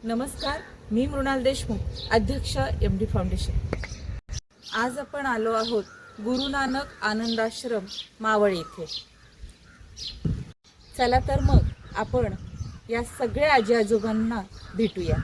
नमस्कार, मी मृणाल देशमुख, अध्यक्ष MD foundation. आज आपण आलो आहोत गुरु नानक आनंदाश्रम मावळ येथे। चला तर मग आपण या सगळ्या आजी आजोबांना भेटूया।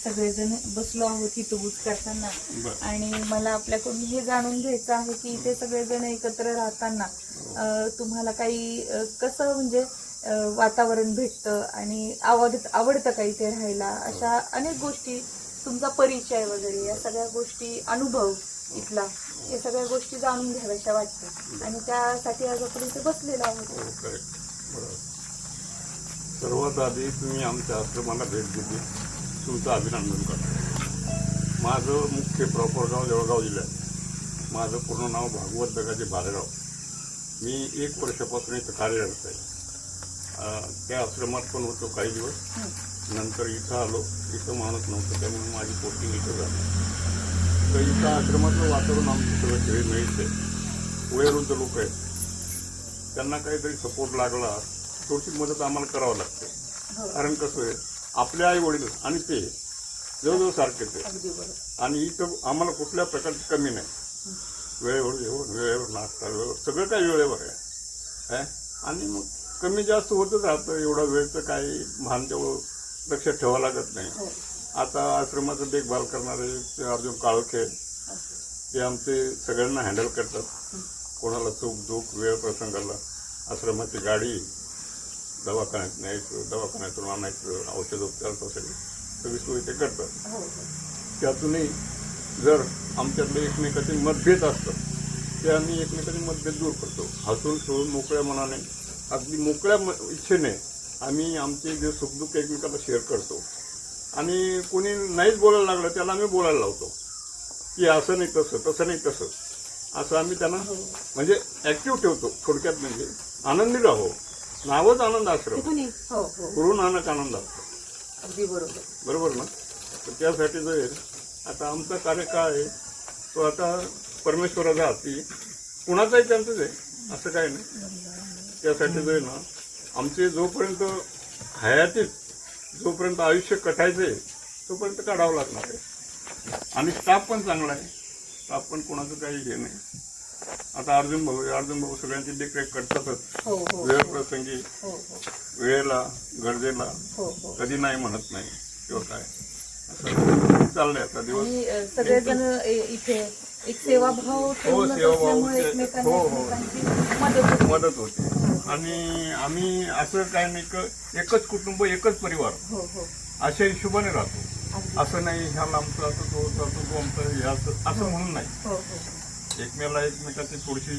सगळेजण बसलो आहोत इथं करताना. आणि मला आपल्याकडून हे जाणून घ्यायचं आहे की इथे सगळेजण एकत्र राहताना तुम्हाला काही कसं म्हणजे वातावरण भेटतं आणि आवडतं का इथे राहायला, अशा अनेक गोष्टी, तुमचा परिचय वगैरे या सगळ्या गोष्टी, अनुभव इथला, हे सगळ्या गोष्टी जाणून घ्याव्याशा वाटतात आणि त्यासाठी आज आपण इथे बसलेलो आहोत. सर्वात आधी तुम्ही आमच्या आश्रमाला भेट दिली, तुमचं अभिनंदन करतो. माझं मुख्य प्रॉपर गाव जळगाव जिल्ह्यात. माझं पूर्ण नाव भागवत दगाजी भालेराव. मी 1 वर्षापासून इथं कार्यरत आहे. त्या आश्रमात पण होतो काही दिवस, नंतर इथं आलो. इथं माणूस नव्हतं त्यामुळे माझी पोस्टिंग इथं झाली. तर इथं आश्रमातलं वातावरण आमचं सगळं खेळीमेळीच आहे. वयोवृद्ध लोक आहेत, त्यांना काहीतरी सपोर्ट लागला, थोडीशी मदत आम्हाला करावं लागते. कारण कसं आहे, आपले आई वडील आणि ते जवळजवळ सारखेच आहे आणि इथं आम्हाला कुठल्या प्रकारची कमी नाही. वेळेवर जेवण, वेळेवर नाश्ता, वेळेवर सगळं काही वेळेवर आहे. आणि मग कमी जास्त होतच राहतं. एवढा वेळचं काही भानतेवढं लक्षात ठेवावं लागत नाही. आता आश्रमाचं देखभाल करणारे ते अर्जुन काळोखे, ते आमचे सगळ्यांना हँडल करतात. कोणाला चूक दुःख वेळ प्रसंगाला आश्रमाची गाडी, दवाखान्यात न्यायचं, दवाखान्यातून आणायचं, औषधोपचारासाठी सगळी सोयी ते करतात. त्यातूनही जर आमच्यातले एकमेकाचे मतभेद असतात ते आम्ही एकमेकाचे मतभेद दूर करतो. हसून खेळून मोकळ्या मनाने, अगदी मोकळ्या इच्छेने आम्ही आमचे जे सुखदुःख एकमेकाला शेअर करतो. आणि कोणी नाहीच बोलायला लागलं त्याला आम्ही बोलायला लावतो की असं नाही तसं, तसं नाही तसं, असं आम्ही त्यांना म्हणजे ॲक्टिव्ह ठेवतो. थोडक्यात म्हणजे आनंदी राहो. नावच आनंद आश्रम, गुरु नानक आनंद असतो. अगदी बरोबर, बरोबर ना. तर त्यासाठी जो आहे आता आमचा कार्य काय आहे, तो आता परमेश्वराचा हाती, कुणाचाही त्यांचंच आहे असं काही नाही. त्यासाठी जो आहे ना, आमचे जोपर्यंत हयातीत, जोपर्यंत आयुष्य कटायचं आहे तोपर्यंत काढावं लागणार आहे. आणि स्टाफ पण चांगला आहे. स्टाफ पण कोणाचं काही हे नाही. आता अर्जुन भाऊ सगळ्यांची देखरेख करतातच. वेळ प्रसंगी, वेळेला, गरजेला, कधी नाही म्हणत नाही किंवा काय, असं चाललंय आता दिवस. सगळेजण इथे एक सेवाभाव मदत होते. आणि आम्ही असं काय नाही, एकच कुटुंब, एकच परिवार अशा हिशोबाने राहतो. असं नाही ह्या लांबचा असं तो आमचं हे असं म्हणून नाही. एकमेकाची थोडीशी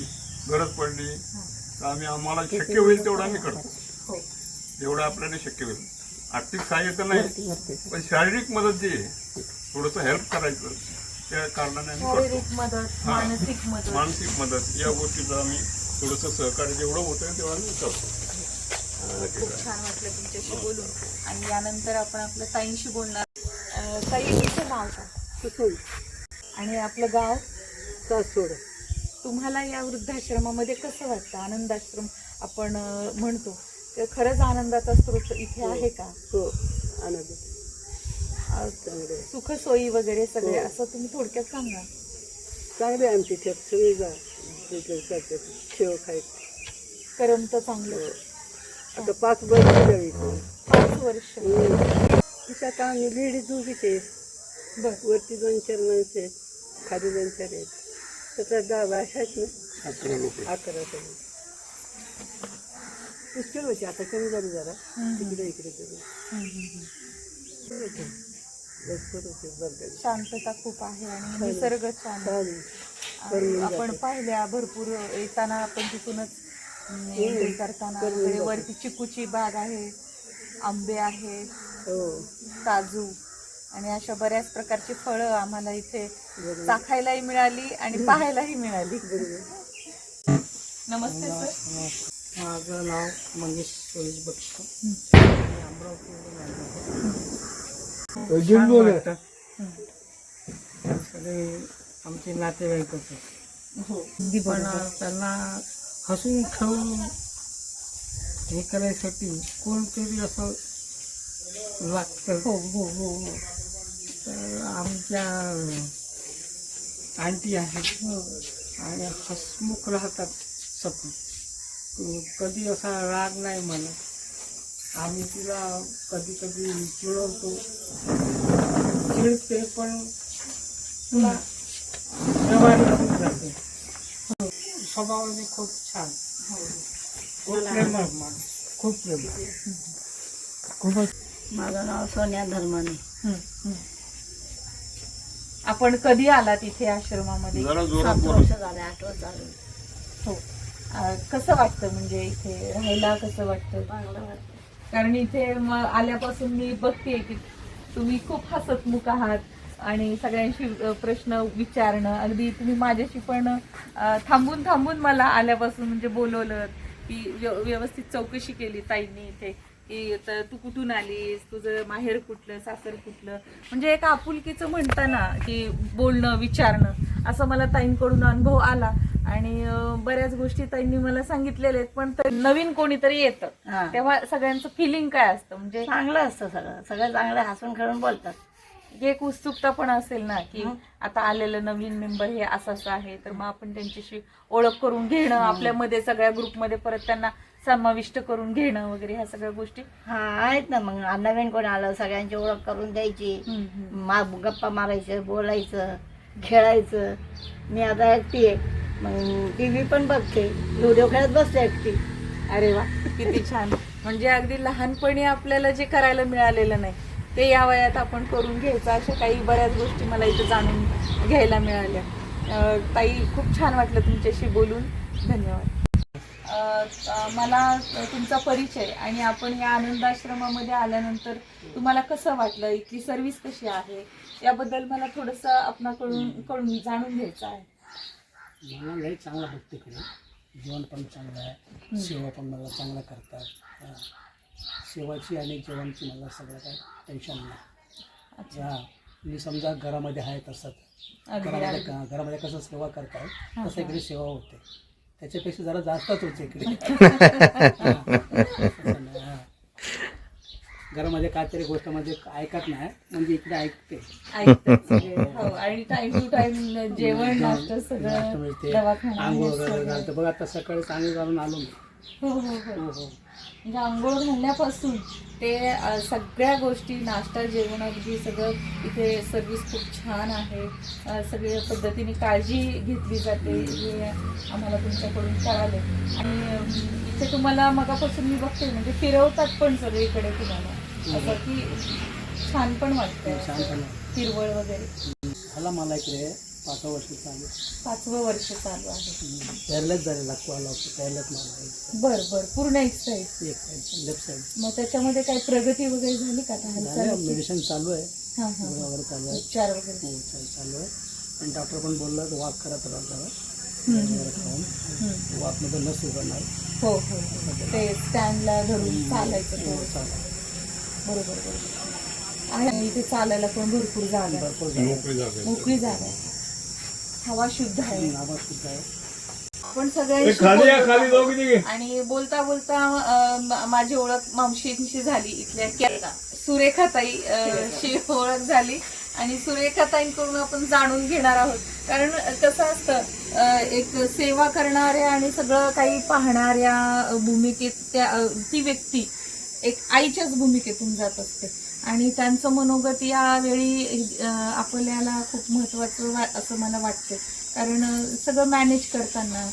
गरज पडली तर आम्हाला शक्य होईल तेवढं आम्ही करतो. जेवढं आपल्याला शक्य होईल. आर्थिक सहाय्य तर नाही, पण शारीरिक मदत जी आहे, थोडंसं हेल्प करायचं, त्या कारणाने मानसिक मदत या गोष्टीचं आम्ही थोडंसं सहकार्य जेवढं होतं तेवढं आम्ही करतो. खूप छान वाटलं तुमच्याशी बोलून. आणि यानंतर आपण आपल्या ताईंशी बोलणार. ताईंचं नाव काय आणि आपलं गाव? सासवड. तुम्हाला या वृद्धाश्रमामध्ये कसं वाटतं? आनंदाश्रम आपण म्हणतो, तर खरंच आनंदाचा स्रोत इथे आहे का? हो, आनंद, सुखसोयी वगैरे सगळे असं तुम्ही थोडक्यात सांगा. चांगले आमची इथे सगळी शेवक आहेत. करमत चांगलं. आता 5 वर्ष झाली. 5 वर्ष. तिथं आता आम्ही लेडीज उभीच आहेत. वरती 2-4 माणसं आहेत, खाली 2-4 आहेत. त्याचा 10 भाषा आहेत ना, 11 सगळे. पुष्कळ होते, आता कमी झाली जरा. तिकडे इकडे भरपूर होते. बरं, शांतता खूप आहे आणि निसर्ग छान. आपण पाहिल्या भरपूर येताना, आपण तिथूनच एंट्री करताना वरती चिकूची बाग आहे, आंबे आहेत, काजू आणि अशा बऱ्याच प्रकारची फळं आम्हाला इथे चाखायलाही मिळाली आणि पाहायलाही मिळाली. नमस्ते सर. माझं नाव मंगेश सुरेश बक्ष. सगळे आमचे नातेवाईकच पण त्यांना हसून खेळून हे करायसाठी कोणतरी असं लागतं. तर आमच्या आंटी आहेत आणि हसमुख राहतात सतत. कधी असा राग नाही म्हणत. आम्ही तिला कधी कधी चिडवतो, चिडते पण तुला व्यवहारिक जाते. स्वभावाने खूप छान, खूप प्रेमळ माणूस, खूप प्रेमळ, खूपच. माझं नाव सोनिया धर्माने. आपण कधी आलात इथे आश्रमामध्ये? जरा जोरात 7 बोला. वर्ष झाले, 8 वर्ष झाले. हो. कसं वाटतं म्हणजे इथे राहायला कसं वाटतं? चांगलं वाटतं. कारण इथे आल्यापासून मी बघतेय की तुम्ही खूप हसतमुख आहात आणि सगळ्यांशी प्रश्न विचारणं, अगदी तुम्ही माझ्याशी पण थांबून थांबून मला आल्यापासून म्हणजे बोलवलं की व्यवस्थित चौकशी केली ताईंनी इथे की तू कुठून आलीस, तुझं माहेर कुठलं, सासर कुठलं, म्हणजे एक आपुलकीचं म्हणता ना की बोलणं विचारणं, असं मला ताईंकडून अनुभव आला. आणि बऱ्याच गोष्टी ताईंनी मला सांगितलेल्या आहेत, पण नवीन कोणीतरी येतं हा. तेव्हा सगळ्यांचं फिलिंग काय असतं? म्हणजे चांगलं असतं सगळं, सगळं चांगलं हसून खेळून बोलतात. एक उत्सुकता पण असेल ना की आता आलेलं नवीन मेंबर हे असं असं आहे, तर मग आपण त्यांच्याशी ओळख करून घेणं, आपल्यामध्ये सगळ्या ग्रुपमध्ये परत त्यांना समाविष्ट करून घेणं वगैरे ह्या सगळ्या गोष्टी हा आहेत ना. मग नवीन कोणी आलं सगळ्यांची ओळख करून द्यायची, गप्पा मारायचं, बोलायचं, खेळायचं. मी आता एकटी आहे, मग टीव्ही पण बघते, लुडो खेळत बसते एकटी. अरे वा, किती छान. म्हणजे अगदी लहानपणी आपल्याला जे करायला मिळालेलं नाही ते या वयात आपण करून घ्यायचं, अशा काही बऱ्याच गोष्टी मला इथे जाणून घ्यायला मिळाल्या. ताई, खूप छान वाटलं तुमच्याशी बोलून. धन्यवाद. मला तुमचा परिचय आणि आपण या आनंदाश्रमामध्ये आल्यानंतर तुम्हाला कसं वाटलं, इथली सर्व्हिस कशी आहे, याबद्दल मला थोडंसं आपणाकडून जाणून घ्यायचं आहे. मला लई चांगला वाटतं तिकडे. जेवण पण चांगलं आहे, सेवा पण मला चांगलं करतात. सेवाची आणि जेवणची मला सगळं काय टेन्शन नाही. हां, मी समजा घरामध्ये आहे तसं घरामध्ये कसं सेवा करतात तसं इकडे सेवा होते, त्याच्यापेक्षा जरा जास्तच होते इकडे. घरामध्ये काहीतरी गोष्टमध्ये ऐकत नाही, म्हणजे इकडे ऐकते. हो, आणि टाइम टू टाइम जेवण, नाश्ता सगळं, मिळते, दवाखाना आंघोळ वगैरे घालतं. बघ आता सकाळी चांगलं घालून आलो मी. हो हो हो. म्हणजे आंघोळ घालण्यापासून ते सगळ्या गोष्टी, नाश्ता, जेवण, अगदी सगळं इथे सर्व्हिस खूप छान आहे. सगळ्या पद्धतीने काळजी घेतली जाते हे आम्हाला तुमच्याकडून कळालं. आणि इथे तुम्हाला मगापासून मी बघते म्हणजे फिरवतात पण सगळीकडे तुम्हाला, असं की छान पण वाटतंय, छान पण हिरवळ वगैरे. झाला मला इकडे 5 वर्ष चालू. 5वं वर्ष चालू आहे. पहिल्याच झालेला कॉल होतो, पहिल्याच मला बर बर. पूर्ण एक साईड, एक साईड, लेफ्ट साईड. मग त्याच्यामध्ये काही प्रगती वगैरे झाली का? मेडिसिन चालू आहे, हां हां, गोळ्या वगैरे चालू आहे, उपचार वगैरे. चालू आहे. आणि डॉक्टर पण बोलला वॉक करत राहता वगैरे खाऊन, वॉकमध्ये न सुधारणार. हो हो हो. ते स्टँडला धरून चालायचं थोडं. बरोबर बरोबर. आहे इथे चालायला पण भरपूर जागा आहे. भरपूर झालं. मोकळी जागा आहे. मोकळी जागा आहे, हवा शुद्ध आहे. नावात सुद्धा आहे. आपण सगळ्यांशी खाली या, बोलत खाली आहोत. जाऊ किती घे. आणि बोलता बोलता माझी ओळख मावशींशी झाली, इथल्या सुरेखाताई शी ओळख झाली. आणि सुरेखाताईंकडून आपण जाणून घेणार आहोत. कारण कसं असतं, एक सेवा करणाऱ्या आणि सगळं काही पाहणाऱ्या भूमिकेत ती व्यक्ती एक आईच्याच भूमिकेतून जात असते. आणि त्यांचं मनोगत यावेळी आपल्याला खूप महत्त्वाचं असं मला वाटतं. कारण सगळं मॅनेज करताना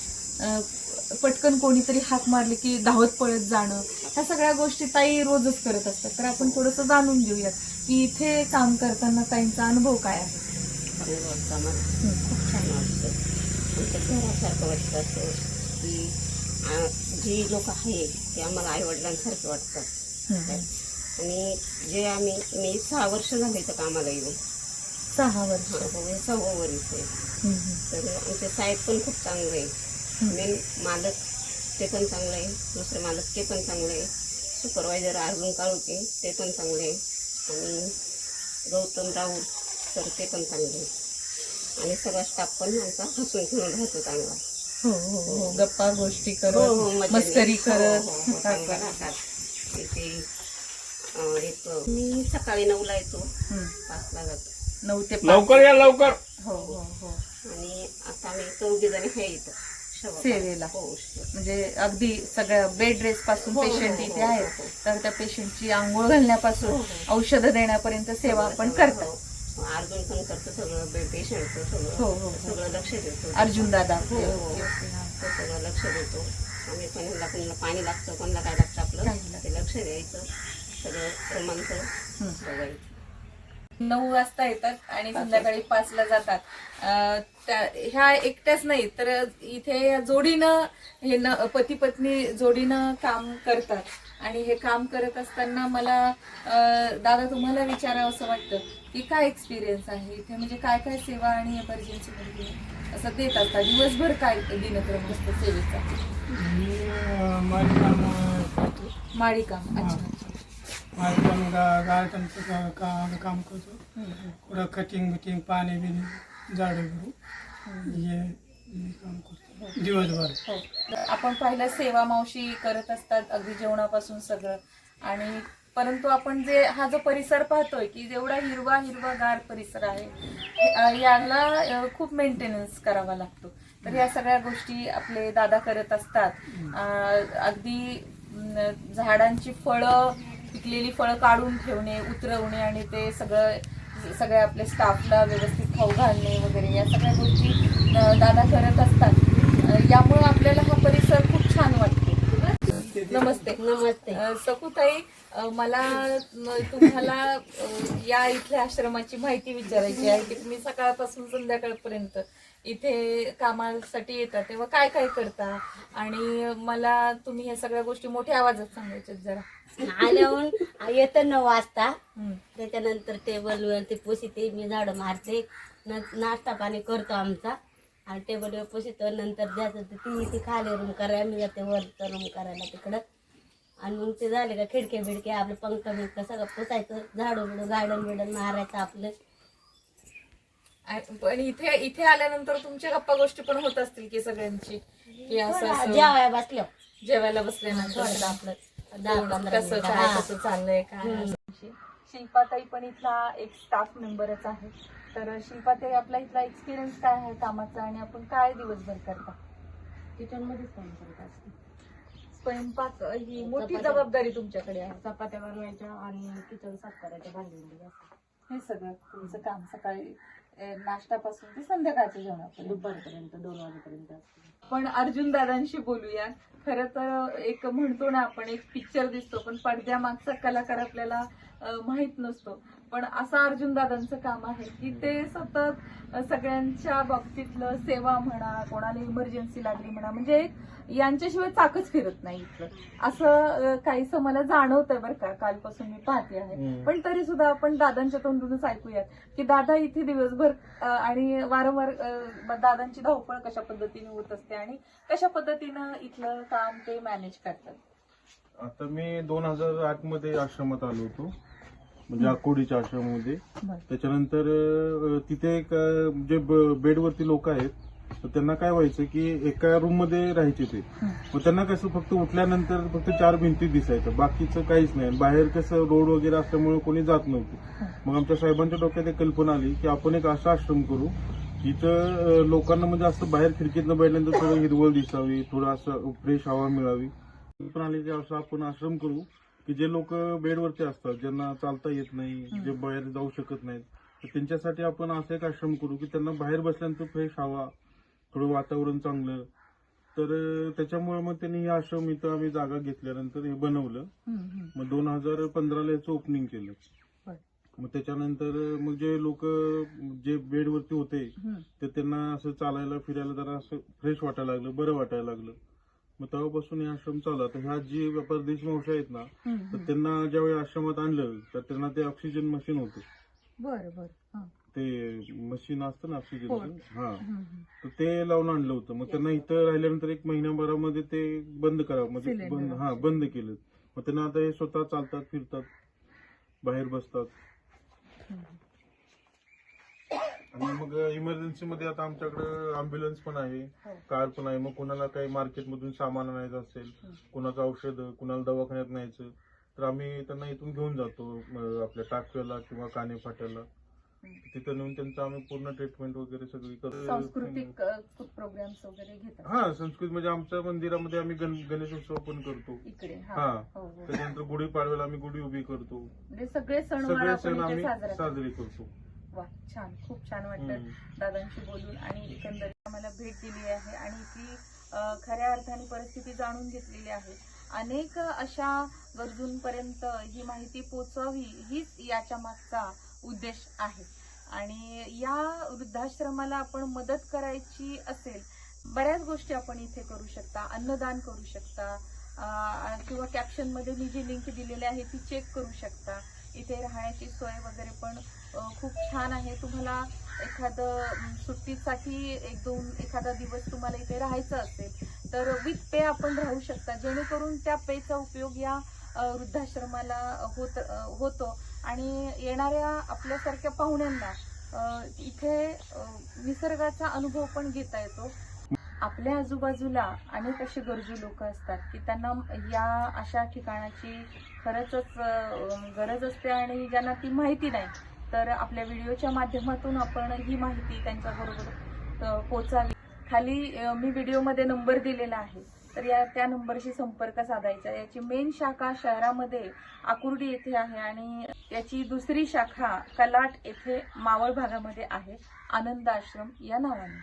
पटकन कोणीतरी हाक मारली की धावत पळत जाणं, ह्या सगळ्या गोष्टी ताई रोजच करत असतात. तर आपण थोडंसं जाणून घेऊयात की इथे काम करताना ताईंचा अनुभव काय आहे. खूप छान वाटतं, आमच्या घरासारखं वाटतं असं की जी लोक आहेत ते आम्हाला आईवडिलांसारखे वाटतात. आणि जे मी 6 वर्ष झाले तर कामाला येऊन. 6 वर्ष. 6वं वर्ष आहे. तर आमचे साहेब पण खूप चांगले आहे. मेन मालक ते पण चांगलं आहे, दुसरे मालक ते पण चांगले आहे, सुपरवायझर अर्जुन काळुके ते पण चांगले आहे, आणि गौतम राऊत तर ते पण चांगले आहे. आणि सगळा स्टाफ पण आमचा हसून खेळून राहतो चांगला. हो हो हो. गप्पा गोष्टी हो करत, हो, मजेने. मस्करी करत. हो, हो, हो, चांगलं राहतात. इथे मी सकाळी 9ला येतो, 5ला जातो. 9 ते 5. लवकर या, लवकर. हो हो हो. आणि आता आम्ही 4 जणी हे इथं सेवेला. हो. म्हणजे अगदी सगळ्या बेड रेस्ट पासून हो, हो, पेशंट हो, इथे हो, आहेत, हो. तर त्या पेशंटची आंघोळ घालण्यापासून हो, औषधं देण्यापर्यंत सेवा आपण करतात. अर्जुन पण करतो सगळं पेशंटचं हो, सगळं हो. सगळं लक्ष देतो. अर्जुन दादा. हो हो तो सगळं लक्ष देतो. आम्ही पण ह्याला कोणाला पाणी लागतं कोणाला काय लागतं आपलं काही लागतं. ते लक्ष द्यायचं सगळं प्रमाणचं बघायचं. 9 वाजता येतात आणि संध्याकाळी 5ला जातात. ह्या एकट्याच नाही तर इथे जोडीनं हे पती पत्नी जोडीनं काम करतात. आणि हे काम करत असताना मला दादा तुम्हाला विचारावं असं वाटतं की काय एक्सपिरियन्स आहे इथे, म्हणजे काय काय सेवा आणि इमर्जन्सी मध्ये असं देत असतात, दिवसभर काय दिनक्रम असतो सेवेचा? माळीकाम करतो. माळी काम. अच्छा. माळीकाम गार्डनचं काम करतो. पुढं कटिंग बिटिंग पाणी बिणी झाडं बिडू हे काम करतो दिवसभर. हो. आपण पाहिलं सेवा मावशी करत असतात अगदी जेवणापासून सगळं. आणि परंतु आपण जे हा जो परिसर पाहतोय की जेवढा हिरवागार परिसर आहे याला खूप मेंटेनन्स करावा लागतो. तर या सगळ्या गोष्टी आपले दादा करत असतात. अगदी झाडांची फळं पिकलेली फळं काढून ठेवणे, उतरवणे आणि ते सगळे आपले स्टाफला व्यवस्थित खाऊ घालणे वगैरे या सगळ्या गोष्टी दादा करत असतात. यामुळे आपल्याला हा परिसर खूप छान वाटतो. नमस्ते. नमस्ते. सकुताई, मला तुम्हाला या इथल्या आश्रमाची माहिती विचारायची आहे की तुम्ही सकाळपासून संध्याकाळपर्यंत इथे कामासाठी येता तेव्हा काय काय करता, आणि मला तुम्ही या सगळ्या गोष्टी मोठ्या आवाजात सांगायच्यात जरा. आल्याहून येतं 9 वाजता. त्याच्यानंतर टेबलवरती पुसीते मी, झाडं मारते, नाश्ता पाणी करतो आमचा आणि टेबलवर पुसीतो. नंतर ज्याचं ती खाली रूम करायला, मी जाते वरचं रूम करायला तिकडं. आणि मग ते झाले का खिडके बिडके आपलं पंख बिंक सगळं पुसायचं, झाडू बिडू गार्डन मारायचं आपलं. पण इथे आल्यानंतर तुमच्या गप्पा गोष्टी पण होत असतील की सगळ्यांची, की असं जेवायला बसलो जेवायला बसल्यानंतर थोडं आपलं कसं काय कसं चाललंय काय. शिल्पाताई पण इथला एक स्टाफ मेंबरच आहे. तर शिल्पाताई, आपला इथला एक्सपिरियन्स काय आहे कामाचा आणि आपण काय दिवसभर करता? किचनमध्येच काम करत असते. स्वयंपाक ही मोठी जबाबदारी तुमच्याकडे आहे. चपात्या बनवायच्या आणि किचन साफ करायच्या, भांडी हे सगळं तुमचं काम सकाळी नाश्त्यापासून ते संध्याकाळच्या जेवणापर्यंत, दुपारपर्यंत 2 वाजेपर्यंत असते. पण अर्जुन दादांशी बोलूया. खरं तर एक म्हणतो ना आपण, एक पिक्चर दिसतो पण पडद्यामागचा कलाकार आपल्याला माहित नसतो. पण असं अर्जुन दादांचं काम आहे की ते सतत सगळ्यांच्या बाबतीतलं सेवा म्हणा, कोणाला इमर्जन्सी लागली म्हणा, म्हणजे यांच्याशिवाय चाकच फिरत नाही इथलं, असं काहीसं मला जाणवतंय बरं का, कालपासून मी पाहते आहे. पण तरी सुद्धा आपण दादांच्या तोंडूनच ऐकूयात की दादा इथे दिवसभर आणि वारंवार दादांची धावपळ कशा पद्धतीने होत असते आणि कशा पद्धतीनं इथलं काम ते मॅनेज करतात. आता मी 2008 मध्ये आश्रमात आलो होतो, म्हणजे अकोडीच्या आश्रमामध्ये. त्याच्यानंतर तिथे एक जे बेडवरती लोक आहेत तर त्यांना काय व्हायचं की एका रूम मध्ये राहायचे ते. मग त्यांना कसं फक्त उठल्यानंतर फक्त 4 भिंती दिसायचं, बाकीचं काहीच नाही. बाहेर कसं रोड वगैरे असल्यामुळे कोणी जात नव्हतं. मग आमच्या साहेबांच्या डोक्यात एक कल्पना आली की आपण एक असा आश्रम करू जिथं लोकांना म्हणजे असं बाहेर खिडकीतनं बघितल्यानंतर थोडं हिरवळ दिसावी, थोडं असं फ्रेश हवा मिळावी. कल्पना आली की असं आपण आश्रम करू की जे लोक बेडवरती असतात, ज्यांना चालता येत नाही, जे बाहेर जाऊ शकत नाहीत, तर त्यांच्यासाठी आपण असं एक आश्रम करू की त्यांना बाहेर बसल्यानंतर फ्रेश हवा, थोडं वातावरण चांगलं. तर त्याच्यामुळे मग त्यांनी हे आश्रम इथं आम्ही जागा घेतल्यानंतर हे बनवलं. मग 2015ला याचं ओपनिंग केलं. मग त्याच्यानंतर मग जे लोक जे बेडवरती होते तर त्यांना असं चालायला फिरायला जरा असं फ्रेश वाटायला लागलं, बरं वाटायला लागलं. मग तेव्हापासून हे आश्रम चालला. तर ह्या जी परदेशी मावशी आहेत ना, तर त्यांना ज्यावेळी आश्रमात आणलं तर त्यांना ते ऑक्सिजन मशीन होतं. बरं. ते मशीन असतं ना ऑक्सिजन, तर ते लावून आणलं होतं. मग त्यांना इथं राहिल्यानंतर 1 महिन्याभरामध्ये ते बंद करावं, म्हणजे बंद केलं. मग त्यांना आता हे स्वतः चालतात, फिरतात, बाहेर बसतात. आणि मग इमर्जन्सी मध्ये आता आमच्याकडे अँब्युलन्स पण आहे, कार पण आहे. मग कोणाला काही मार्केटमधून सामान आणायचं असेल, कोणाचं औषध, कोणाला दवाखान्यात न्यायचं, तर आम्ही त्यांना इथून घेऊन जातो आपल्या टाकव्याला किंवा काने फाट्याला. तिथं नेऊन त्यांचं आम्ही पूर्ण ट्रीटमेंट वगैरे सगळी करतो. सांस्कृतिक प्रोग्राम्स वगैरे घेतात. हा, संस्कृत म्हणजे आमच्या मंदिरामध्ये आम्ही गणेशोत्सव पण करतो इकडे त्याच्यानंतर गुढीपाडव्याला आम्ही गुढी उभी करतो. म्हणजे सगळे सण सगळे सण आम्ही साजरे करतो. वा, छान, खूप छान वाटतं दादांशी बोलून आणि एकंदरीत आम्हाला भेट दिली आहे आणि इथली खऱ्या अर्थाने परिस्थिती जाणून घेतलेली आहे. अनेक अशा गरजूंपर्यंत ही माहिती पोचवावी हीच याच्या मागचा उद्देश आहे. आणि या वृद्धाश्रमाला आपण मदत करायची असेल, बऱ्याच गोष्टी आपण इथे करू शकता. अन्नदान करू शकता किंवा कॅप्शनमध्ये मी जी लिंक दिलेली आहे ती चेक करू शकता. इथे राहण्याची सोय वगैरे पण खूप छान आहे. तुम्हाला एखादं सुट्टीसाठी एखादा दिवस तुम्हाला इथे राहायचं असेल तर विथ पे आपण राहू शकता, जेणेकरून त्या पेचा उपयोग या वृद्धाश्रमाला होतो आणि येणाऱ्या आपल्यासारख्या पाहुण्यांना इथे निसर्गाचा अनुभव पण घेता येतो. आपल्या आजूबाजूला अनेक असे गरजू लोक असतात की त्यांना या अशा ठिकाणाची खरंच गरज असते आणि ज्यांना ती माहिती नाही. तर आपल्या व्हिडिओच्या माध्यमातून आपण ही माहिती त्यांच्याबरोबर पोचावी. खाली मी व्हिडिओमध्ये नंबर दिलेला आहे, तर त्या नंबरशी संपर्क साधायचा. याची मेन शाखा शहरामध्ये आकुर्डी येथे आहे आणि याची दुसरी शाखा कलाट येथे मावळ भागामध्ये आहे, आनंद आश्रम या नावाने.